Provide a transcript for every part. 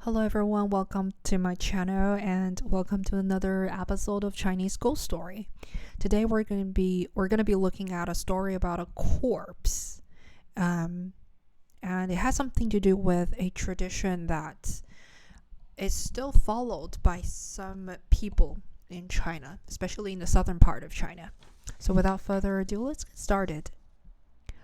Hello everyone, welcome to my channel and welcome to another episode of Chinese Ghost Story. Today we're going to be looking at a story about a corpse. And it has something to do with a tradition that is still followed by some people in China, especially in the southern part of China. So without further ado, let's get started.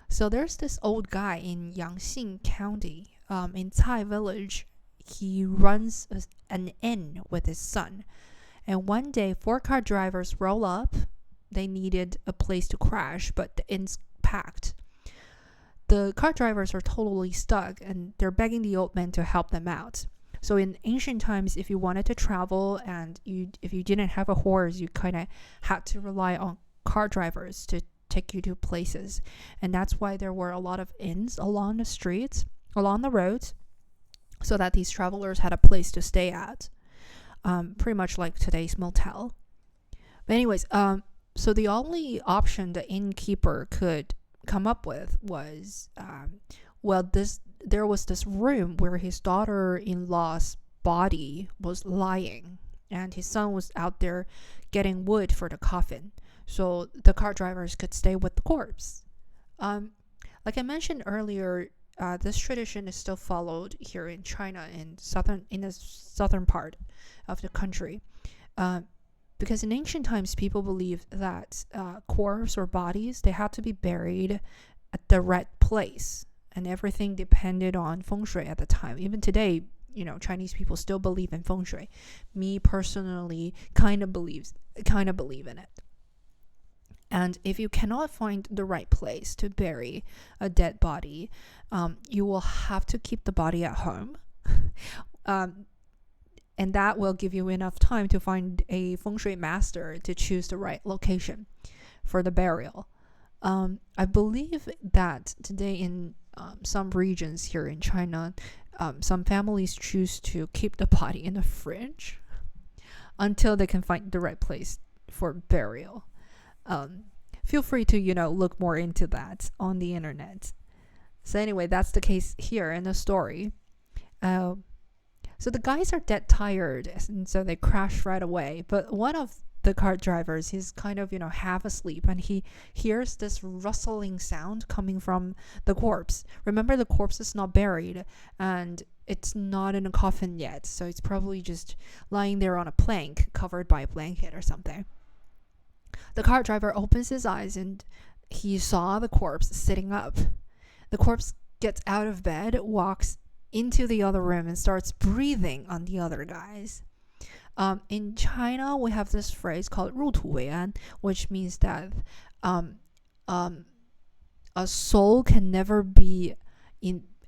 So there's this old guy in Yangxing County, in Cai village. He runs an inn with his son. And one day, 4 car drivers roll up. They needed a place to crash, but the inn's packed. The car drivers are totally stuck, and they're begging the old man to help them out. So in ancient times, if you wanted to travel and if you didn't have a horse, you kind of had to rely on car drivers to take you to places. And that's why there were a lot of inns along the streets, along the roads, so that these travelers had a place to stay at, pretty much like today's motel. But anyways, so the only option the innkeeper could come up with was, there was this room where his daughter-in-law's body was lying, and his son was out there getting wood for the coffin, so the car drivers could stay with the corpse. Like I mentioned earlier, this tradition is still followed here in China, in the southern part of the country, because in ancient times people believed that corpses or bodies, they had to be buried at the right place, and everything depended on feng shui at the time. Even today, Chinese people still believe in feng shui. Me personally kind of believe in it. And if you cannot find the right place to bury a dead body, you will have to keep the body at home. And that will give you enough time to find a feng shui master to choose the right location for the burial. I believe that today in some regions here in China, some families choose to keep the body in the fridge until they can find the right place for burial. Feel free to look more into that on the internet. So anyway, that's the case here in the story. So the guys are dead tired, and so they crash right away. But one of the car drivers, he's kind of half asleep, and he hears this rustling sound coming from the corpse. Remember, the corpse is not buried, and it's not in a coffin yet, so it's probably just lying there on a plank covered by a blanket or something. The car driver opens his eyes and he saw the corpse sitting up. The corpse gets out of bed, walks into the other room, and starts breathing on the other guys. In China, we have this phrase called 入土为安, which means that a soul can never be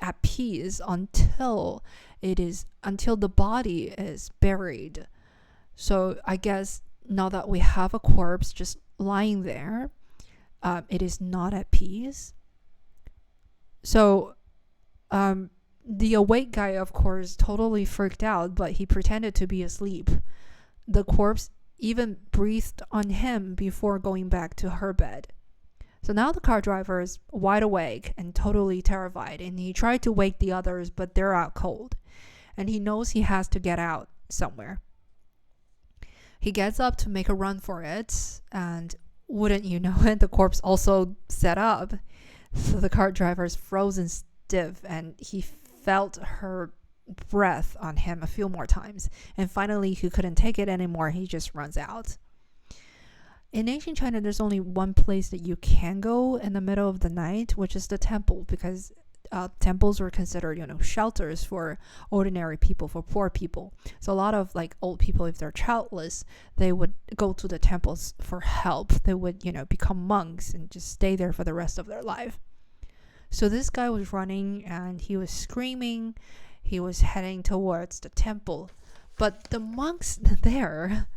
at peace until the body is buried. So I guess now that we have a corpse just lying there, it is not at peace. So the awake guy, of course, totally freaked out, but he pretended to be asleep. The corpse even breathed on him before going back to her bed. So now the car driver is wide awake and totally terrified, and he tried to wake the others, but they're out cold, and he knows he has to get out somewhere. He gets up to make a run for it, and wouldn't you know it, the corpse also set up. So the car driver is frozen stiff, and he felt her breath on him a few more times. And finally, he couldn't take it anymore. He just runs out. In ancient China, there's only one place that you can go in the middle of the night, which is the temple, because temples were considered, shelters for ordinary people, for poor people. So a lot of old people, if they're childless, they would go to the temples for help. They would, become monks and just stay there for the rest of their life. So this guy was running and he was screaming. He was heading towards the temple. But the monks there,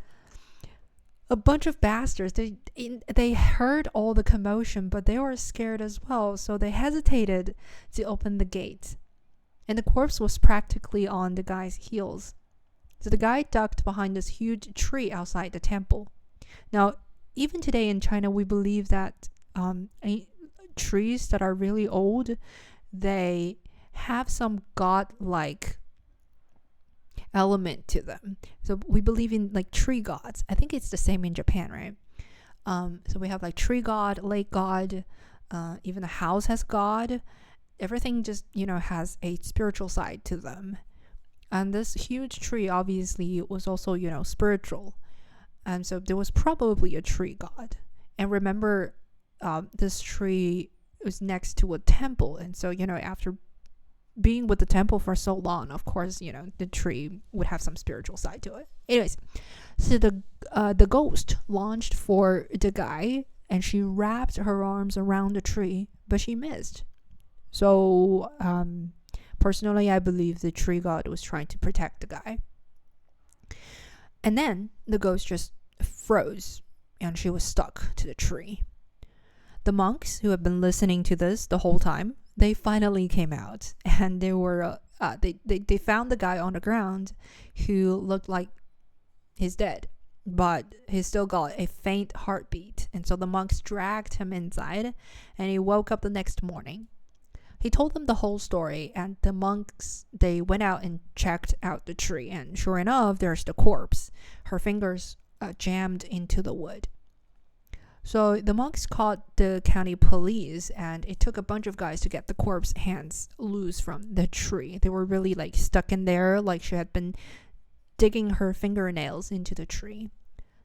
a bunch of bastards, they heard all the commotion, but they were scared as well, so they hesitated to open the gate. And the corpse was practically on the guy's heels. So the guy ducked behind this huge tree outside the temple. Now, even today in China, we believe that trees that are really old, they have some godlike element to them. So we believe in like tree gods. I think it's the same in Japan, right? So we have like tree god, lake god, even the house has god. Everything just, has a spiritual side to them. And this huge tree obviously was also, spiritual. And so there was probably a tree god. And remember, this tree was next to a temple. And so, after being with the temple for so long, of course, the tree would have some spiritual side to it. Anyways, so the ghost launched for the guy, and she wrapped her arms around the tree, but she missed. So, personally, I believe the tree god was trying to protect the guy. And then the ghost just froze, and she was stuck to the tree. The monks who had been listening to this the whole time, they finally came out, and they were they found the guy on the ground who looked like he's dead, but he still got a faint heartbeat. And so the monks dragged him inside, and he woke up the next morning. He told them the whole story, and the monks, they went out and checked out the tree, and sure enough, there's the corpse. Her fingers jammed into the wood. So the monks called the county police, and it took a bunch of guys to get the corpse hands loose from the tree. They were really like stuck in there, like she had been digging her fingernails into the tree.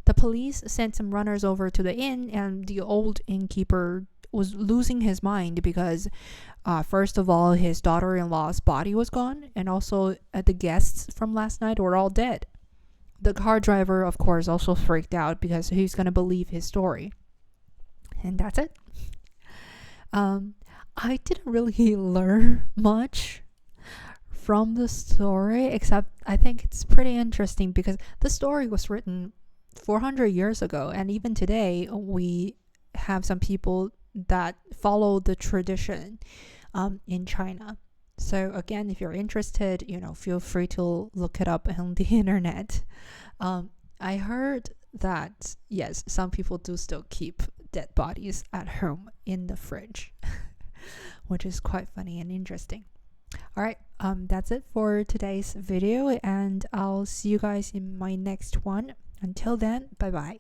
The police sent some runners over to the inn, and the old innkeeper was losing his mind because first of all, his daughter-in-law's body was gone, and also the guests from last night were all dead. The car driver, of course, also freaked out because who's going to believe his story? And that's it. I didn't really learn much from the story, except I think it's pretty interesting because the story was written 400 years ago, and even today we have some people that follow the tradition in China. So again, if you're interested, feel free to look it up on the internet. I heard that, yes, some people do still keep dead bodies at home in the fridge, which is quite funny and interesting. All right, that's it for today's video, and I'll see you guys in my next one. Until then, bye bye.